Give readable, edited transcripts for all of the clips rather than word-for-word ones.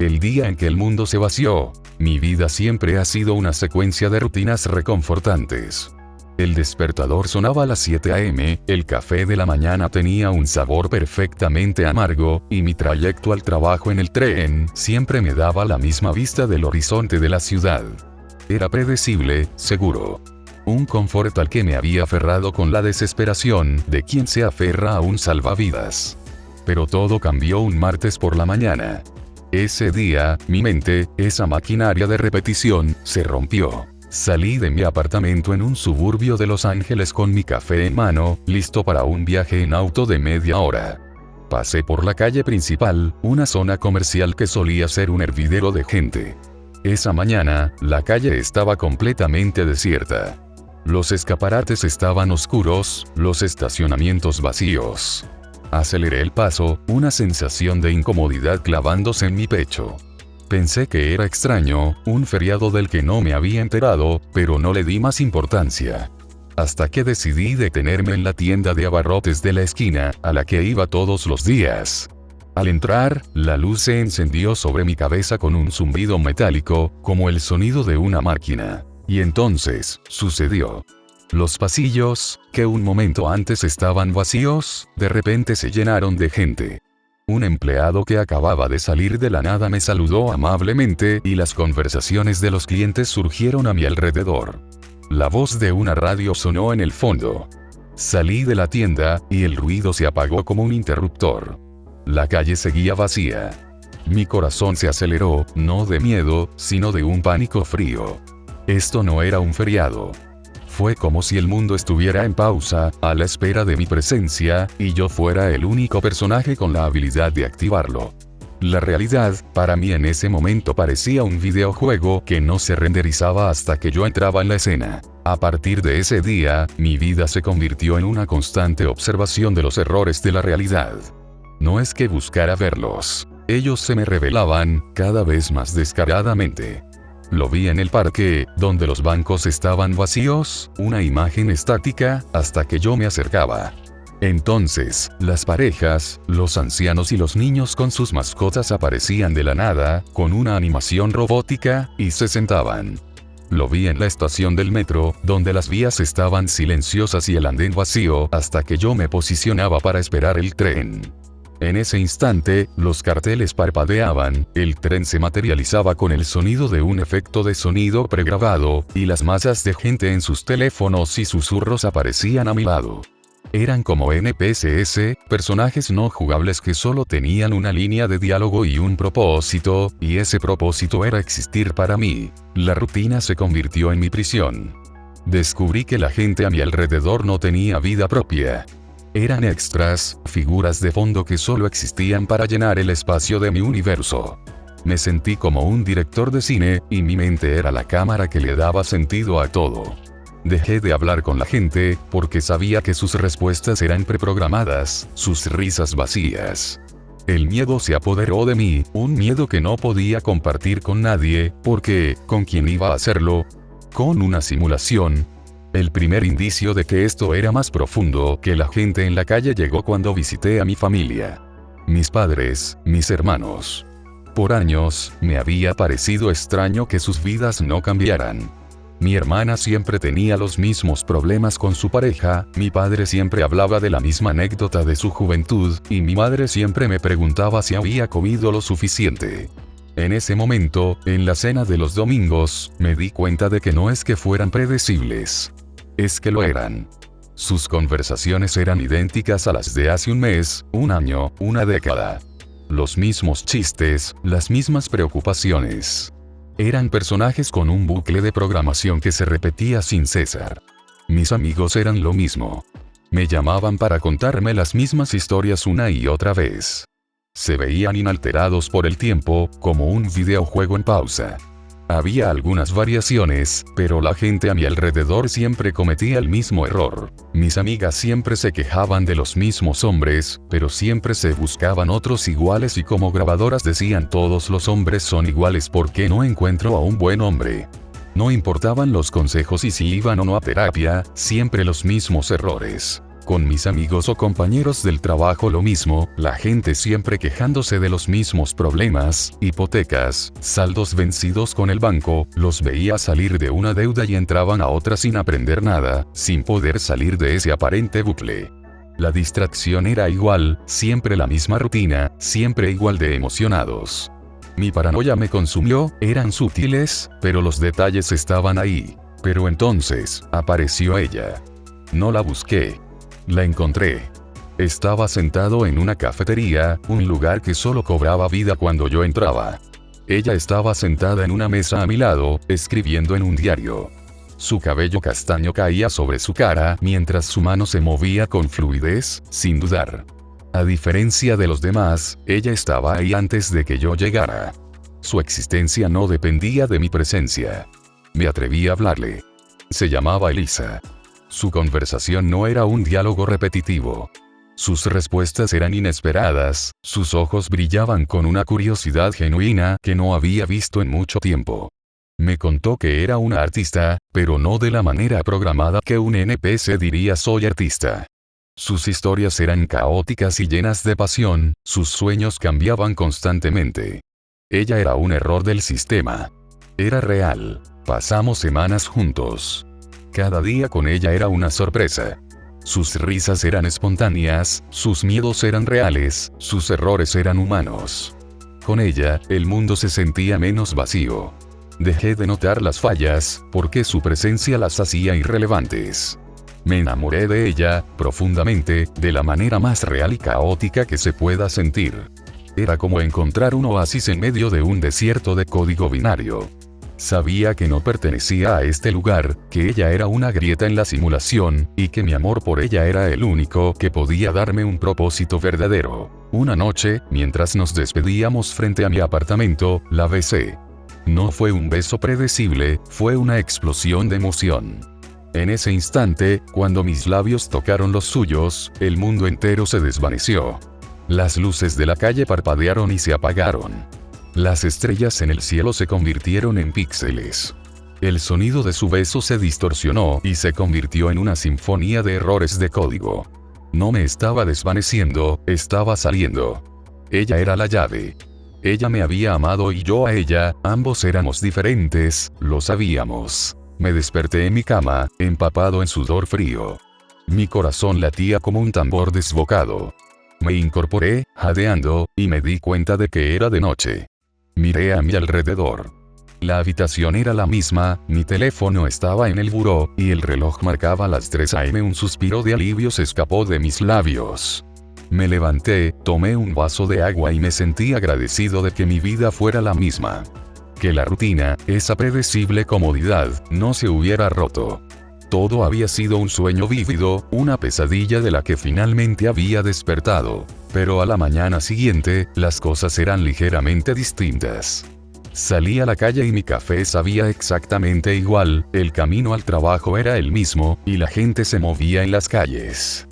El día en que el mundo se vació, mi vida siempre ha sido una secuencia de rutinas reconfortantes. El despertador sonaba a las 7 a.m., el café de la mañana tenía un sabor perfectamente amargo, y mi trayecto al trabajo en el tren siempre me daba la misma vista del horizonte de la ciudad. Era predecible, seguro. Un confort al que me había aferrado con la desesperación de quien se aferra a un salvavidas. Pero todo cambió un martes por la mañana. Ese día, mi mente, esa maquinaria de repetición, se rompió. Salí de mi apartamento en un suburbio de Los Ángeles con mi café en mano, listo para un viaje en auto de media hora. Pasé por la calle principal, una zona comercial que solía ser un hervidero de gente. Esa mañana, la calle estaba completamente desierta. Los escaparates estaban oscuros, los estacionamientos vacíos. Aceleré el paso, una sensación de incomodidad clavándose en mi pecho. Pensé que era extraño, un feriado del que no me había enterado, pero no le di más importancia. Hasta que decidí detenerme en la tienda de abarrotes de la esquina, a la que iba todos los días. Al entrar, la luz se encendió sobre mi cabeza con un zumbido metálico, como el sonido de una máquina. Y entonces, sucedió. Los pasillos, que un momento antes estaban vacíos, de repente se llenaron de gente. Un empleado que acababa de salir de la nada me saludó amablemente y las conversaciones de los clientes surgieron a mi alrededor. La voz de una radio sonó en el fondo. Salí de la tienda y el ruido se apagó como un interruptor. La calle seguía vacía. Mi corazón se aceleró, no de miedo, sino de un pánico frío. Esto no era un feriado. Fue como si el mundo estuviera en pausa, a la espera de mi presencia, y yo fuera el único personaje con la habilidad de activarlo. La realidad, para mí en ese momento parecía un videojuego que no se renderizaba hasta que yo entraba en la escena. A partir de ese día, mi vida se convirtió en una constante observación de los errores de la realidad. No es que buscara verlos. Ellos se me revelaban, cada vez más descaradamente. Lo vi en el parque, donde los bancos estaban vacíos, una imagen estática, hasta que yo me acercaba. Entonces, las parejas, los ancianos y los niños con sus mascotas aparecían de la nada, con una animación robótica, y se sentaban. Lo vi en la estación del metro, donde las vías estaban silenciosas y el andén vacío, hasta que yo me posicionaba para esperar el tren. En ese instante, los carteles parpadeaban, el tren se materializaba con el sonido de un efecto de sonido pregrabado, y las masas de gente en sus teléfonos y susurros aparecían a mi lado. Eran como NPCs, personajes no jugables que solo tenían una línea de diálogo y un propósito, y ese propósito era existir para mí. La rutina se convirtió en mi prisión. Descubrí que la gente a mi alrededor no tenía vida propia. Eran extras, figuras de fondo que solo existían para llenar el espacio de mi universo. Me sentí como un director de cine, y mi mente era la cámara que le daba sentido a todo. Dejé de hablar con la gente, porque sabía que sus respuestas eran preprogramadas, sus risas vacías. El miedo se apoderó de mí, un miedo que no podía compartir con nadie, porque, ¿con quién iba a hacerlo? Con una simulación. El primer indicio de que esto era más profundo que la gente en la calle llegó cuando visité a mi familia. Mis padres, mis hermanos. Por años, me había parecido extraño que sus vidas no cambiaran. Mi hermana siempre tenía los mismos problemas con su pareja, mi padre siempre hablaba de la misma anécdota de su juventud, y mi madre siempre me preguntaba si había comido lo suficiente. En ese momento, en la cena de los domingos, me di cuenta de que no es que fueran predecibles. Es que lo eran. Sus conversaciones eran idénticas a las de hace un mes, un año, una década. Los mismos chistes, las mismas preocupaciones. Eran personajes con un bucle de programación que se repetía sin cesar. Mis amigos eran lo mismo. Me llamaban para contarme las mismas historias una y otra vez. Se veían inalterados por el tiempo, como un videojuego en pausa. Había algunas variaciones, pero la gente a mi alrededor siempre cometía el mismo error. Mis amigas siempre se quejaban de los mismos hombres, pero siempre se buscaban otros iguales y como grabadoras decían todos los hombres son iguales porque no encuentro a un buen hombre. No importaban los consejos y si iban o no a terapia, siempre los mismos errores. Con mis amigos o compañeros del trabajo lo mismo, la gente siempre quejándose de los mismos problemas, hipotecas, saldos vencidos con el banco, los veía salir de una deuda y entraban a otra sin aprender nada, sin poder salir de ese aparente bucle. La distracción era igual, siempre la misma rutina, siempre igual de emocionados. Mi paranoia me consumió, eran sutiles, pero los detalles estaban ahí. Pero entonces, apareció ella. No la busqué. La encontré. Estaba sentado en una cafetería, un lugar que solo cobraba vida cuando yo entraba. Ella estaba sentada en una mesa a mi lado, escribiendo en un diario. Su cabello castaño caía sobre su cara mientras su mano se movía con fluidez, sin dudar. A diferencia de los demás, ella estaba ahí antes de que yo llegara. Su existencia no dependía de mi presencia. Me atreví a hablarle. Se llamaba Elisa. Su conversación no era un diálogo repetitivo. Sus respuestas eran inesperadas, sus ojos brillaban con una curiosidad genuina que no había visto en mucho tiempo. Me contó que era una artista, pero no de la manera programada que un NPC diría soy artista. Sus historias eran caóticas y llenas de pasión, sus sueños cambiaban constantemente. Ella era un error del sistema. Era real. Pasamos semanas juntos. Cada día con ella era una sorpresa. Sus risas eran espontáneas, sus miedos eran reales, sus errores eran humanos. Con ella, el mundo se sentía menos vacío. Dejé de notar las fallas, porque su presencia las hacía irrelevantes. Me enamoré de ella, profundamente, de la manera más real y caótica que se pueda sentir. Era como encontrar un oasis en medio de un desierto de código binario. Sabía que no pertenecía a este lugar, que ella era una grieta en la simulación, y que mi amor por ella era el único que podía darme un propósito verdadero. Una noche, mientras nos despedíamos frente a mi apartamento, la besé. No fue un beso predecible, fue una explosión de emoción. En ese instante, cuando mis labios tocaron los suyos, el mundo entero se desvaneció. Las luces de la calle parpadearon y se apagaron. Las estrellas en el cielo se convirtieron en píxeles. El sonido de su beso se distorsionó y se convirtió en una sinfonía de errores de código. No me estaba desvaneciendo, estaba saliendo. Ella era la llave. Ella me había amado y yo a ella, ambos éramos diferentes, lo sabíamos. Me desperté en mi cama, empapado en sudor frío. Mi corazón latía como un tambor desbocado. Me incorporé, jadeando, y me di cuenta de que era de noche. Miré a mi alrededor. La habitación era la misma, mi teléfono estaba en el buró, y el reloj marcaba las 3 a.m. Un suspiro de alivio se escapó de mis labios. Me levanté, tomé un vaso de agua y me sentí agradecido de que mi vida fuera la misma. Que la rutina, esa predecible comodidad, no se hubiera roto. Todo había sido un sueño vívido, una pesadilla de la que finalmente había despertado. Pero a la mañana siguiente, las cosas eran ligeramente distintas. Salí a la calle y mi café sabía exactamente igual, el camino al trabajo era el mismo, y la gente se movía en las calles.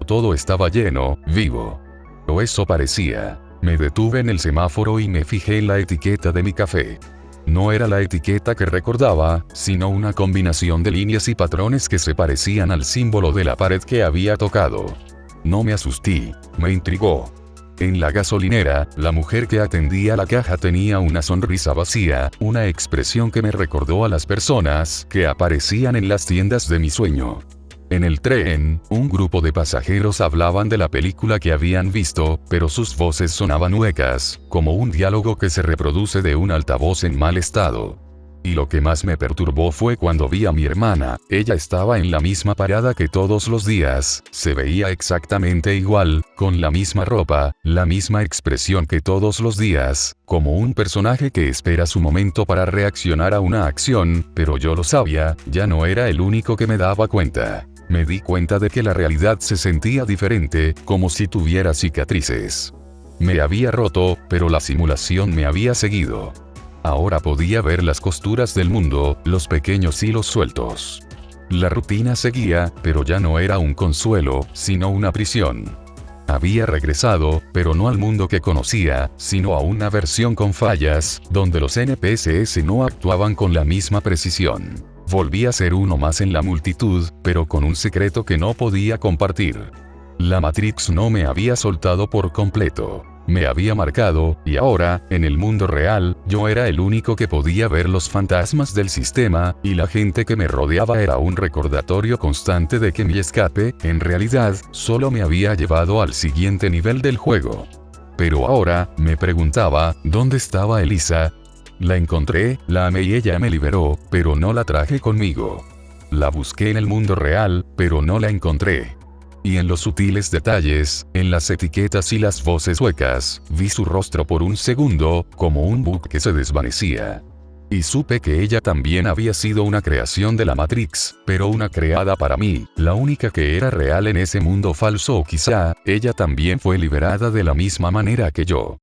Todo estaba lleno, vivo. O eso parecía. Me detuve en el semáforo y me fijé en la etiqueta de mi café. No era la etiqueta que recordaba, sino una combinación de líneas y patrones que se parecían al símbolo de la pared que había tocado. No me asusté, me intrigó. En la gasolinera, la mujer que atendía la caja tenía una sonrisa vacía, una expresión que me recordó a las personas que aparecían en las tiendas de mi sueño. En el tren, un grupo de pasajeros hablaban de la película que habían visto, pero sus voces sonaban huecas, como un diálogo que se reproduce de un altavoz en mal estado. Y lo que más me perturbó fue cuando vi a mi hermana, ella estaba en la misma parada que todos los días, se veía exactamente igual, con la misma ropa, la misma expresión que todos los días, como un personaje que espera su momento para reaccionar a una acción, pero yo lo sabía, ya no era el único que me daba cuenta. Me di cuenta de que la realidad se sentía diferente, como si tuviera cicatrices. Me había roto, pero la simulación me había seguido. Ahora podía ver las costuras del mundo, los pequeños hilos sueltos. La rutina seguía, pero ya no era un consuelo, sino una prisión. Había regresado, pero no al mundo que conocía, sino a una versión con fallas, donde los NPCs no actuaban con la misma precisión. Volví a ser uno más en la multitud, pero con un secreto que no podía compartir. La Matrix no me había soltado por completo. Me había marcado, y ahora, en el mundo real, yo era el único que podía ver los fantasmas del sistema, y la gente que me rodeaba era un recordatorio constante de que mi escape, en realidad, solo me había llevado al siguiente nivel del juego. Pero ahora, me preguntaba, ¿dónde estaba Elisa? La encontré, la amé y ella me liberó, pero no la traje conmigo. La busqué en el mundo real, pero no la encontré. Y en los sutiles detalles, en las etiquetas y las voces huecas, vi su rostro por un segundo, como un bug que se desvanecía. Y supe que ella también había sido una creación de la Matrix, pero una creada para mí, la única que era real en ese mundo falso, o quizá, ella también fue liberada de la misma manera que yo.